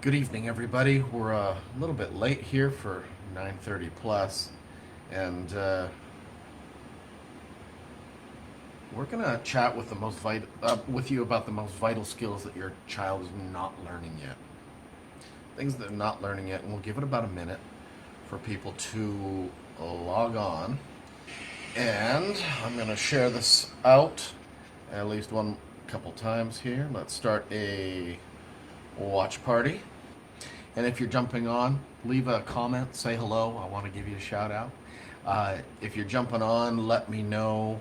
Good evening, everybody. We're a little bit late here for 9:30 plus, and we're gonna chat with with you about the most vital skills that your child is not learning yet. Things that they're not learning yet, and we'll give it about a minute for people to log on. And I'm gonna share this out at least one couple times here. Let's start a watch party. And if you're jumping on, leave a comment, say hello. I want to give you a shout out. If you're jumping on, let me know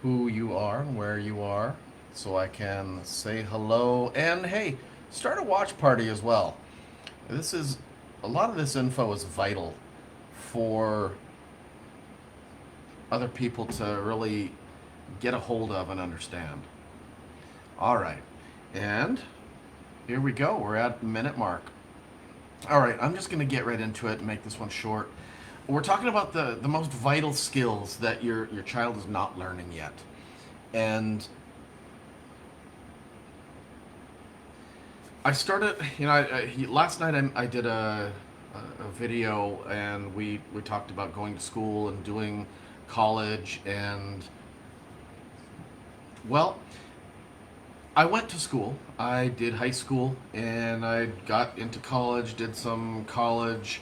who you are and where you are so I can say hello. And hey, start a watch party as well. This is a lot of this info is vital for other people to really get a hold of and understand. All right. And here we go. We're at the minute mark. All right, I'm just going to get right into it and make this one short. We're talking about the most vital skills that your child is not learning yet. And I started, last night I did a video and we talked about going to school and doing college. And, well, I went to school. I did high school and I got into college, did some college,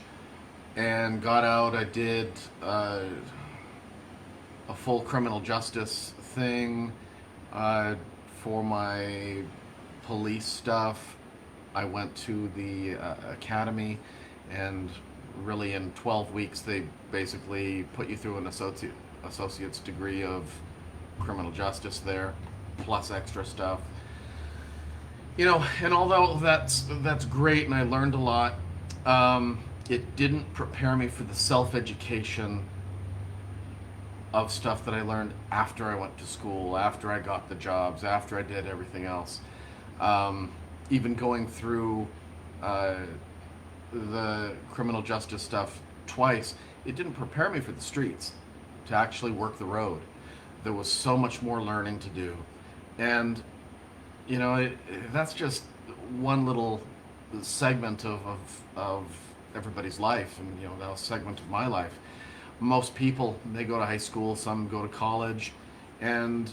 and got out. I did a full criminal justice thing for my police stuff. I went to the academy, and really in 12 weeks they basically put you through an associate's degree of criminal justice there, plus extra stuff. And although that's great and I learned a lot, it didn't prepare me for the self-education of stuff that I learned after I went to school, after I got the jobs, after I did everything else. Even going through the criminal justice stuff twice, it didn't prepare me for the streets, to actually work the road. There was so much more learning to do. And that's just one little segment of everybody's life, and that was a segment of my life. Most people, they go to high school, some go to college, and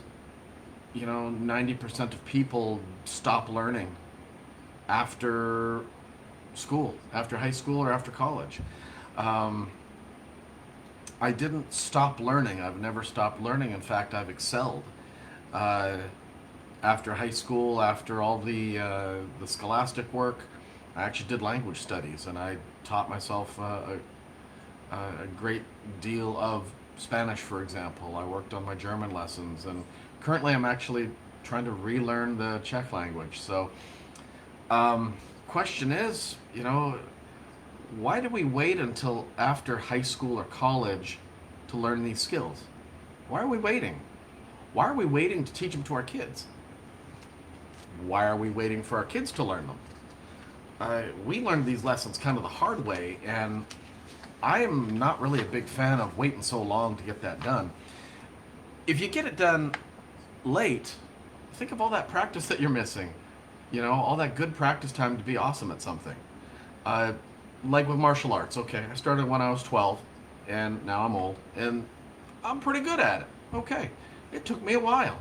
90% of people stop learning after school, after high school or after college. I didn't stop learning. I've never stopped learning. In fact, I've excelled. After high school, after all the scholastic work, I actually did language studies, and I taught myself a great deal of Spanish, for example. I worked on my German lessons, and currently I'm actually trying to relearn the Czech language. So, question is, why do we wait until after high school or college to learn these skills? Why are we waiting? Why are we waiting to teach them to our kids? Why are we waiting for our kids to learn them? We learned these lessons kind of the hard way, and I am not really a big fan of waiting so long to get that done. If you get it done late, think of all that practice that you're missing. All that good practice time to be awesome at something. Like with martial arts, okay, I started when I was 12, and now I'm old, and I'm pretty good at it. Okay, it took me a while.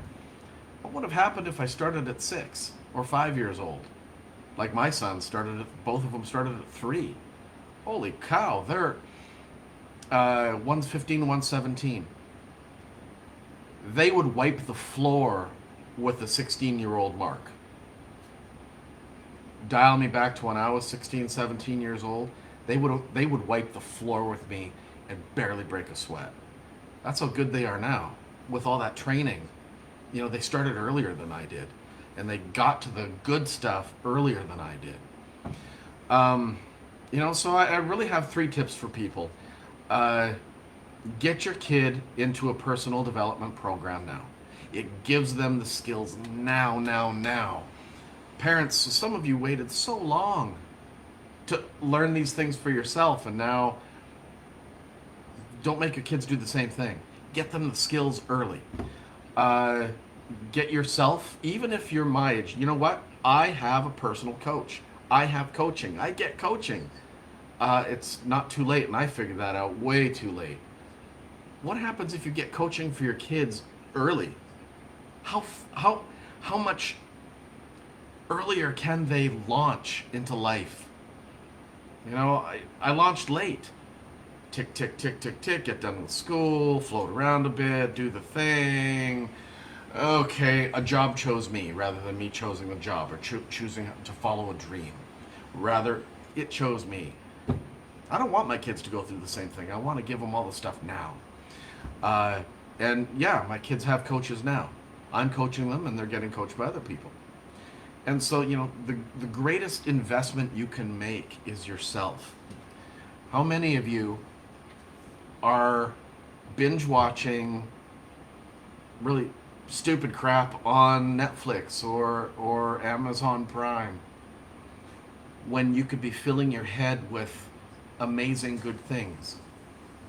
What would have happened if I started at 6 or 5 years old? Like my son both of them started at 3. Holy cow, they're, one's 15, one's 17. They would wipe the floor with the 16-year-old mark. Dial me back to when I was 16, 17 years old. They would wipe the floor with me and barely break a sweat. That's how good they are now with all that training. They started earlier than I did, and they got to the good stuff earlier than I did. So I really have 3 tips for people. Get your kid into a personal development program now. It gives them the skills now. Parents, some of you waited so long to learn these things for yourself, and now don't make your kids do the same thing. Get them the skills early. Get yourself, even if you're my age, you know what? I have a personal coach. I have coaching. I get coaching. It's not too late, and I figured that out way too late. What happens if you get coaching for your kids early? How how how much earlier can they launch into life? I launched late. Tick, tick, tick, tick, tick, get done with school, float around a bit, do the thing. Okay, a job chose me rather than me choosing the job or choosing to follow a dream. Rather, it chose me. I don't want my kids to go through the same thing. I want to give them all the stuff now. Uh, and yeah, my kids have coaches now. I'm coaching them and they're getting coached by other people. And so, the greatest investment you can make is yourself. How many of you are binge watching really stupid crap on Netflix or Amazon Prime when you could be filling your head with amazing good things?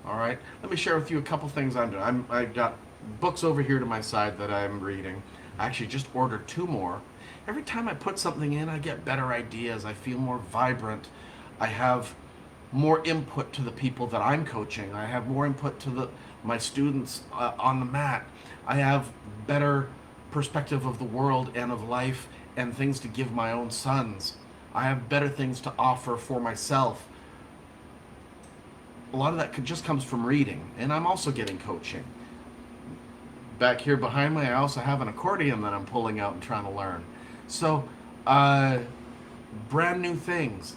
All right, let me share with you a couple things I'm doing. I've got books over here to my side that I'm reading. I actually just ordered 2 more. Every time I put something in, I get better ideas. I feel more vibrant. I have more input to the people that I'm coaching. I have more input to my students on the mat. I have better perspective of the world and of life and things to give my own sons. I have better things to offer for myself. A lot of that just comes from reading, and I'm also getting coaching. Back here behind me, I also have an accordion that I'm pulling out and trying to learn. So, brand new things,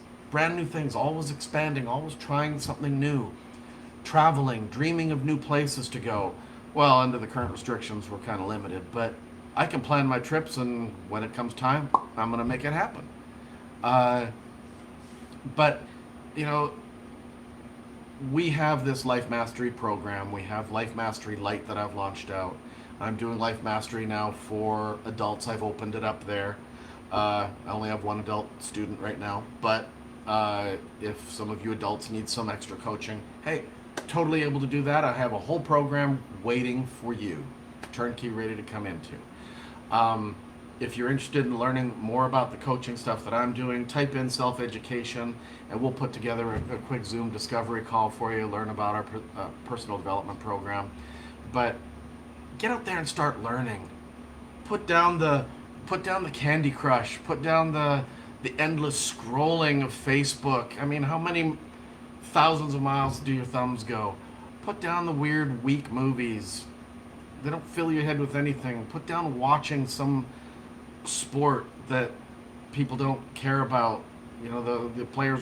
always expanding, always trying something new, traveling, dreaming of new places to go. Well, under the current restrictions, we're kind of limited, but I can plan my trips, and when it comes time, I'm going to make it happen. But, you know, we have this Life Mastery program. We have Life Mastery Light that I've launched out. I'm doing Life Mastery now for adults. I've opened it up there. I only have one adult student right now, but if some of you adults need some extra coaching, hey, totally able to do that. I have a whole program waiting for you, turnkey ready to come into. If you're interested in learning more about the coaching stuff that I'm doing, type in self-education, and we'll put together a quick Zoom discovery call for you, learn about our personal development program. But get out there and start learning. Put down the Candy Crush. Put down the endless scrolling of Facebook. I mean, how many thousands of miles do your thumbs go? Put down the weird, weak movies. They don't fill your head with anything. Put down watching some sport that people don't care about. The players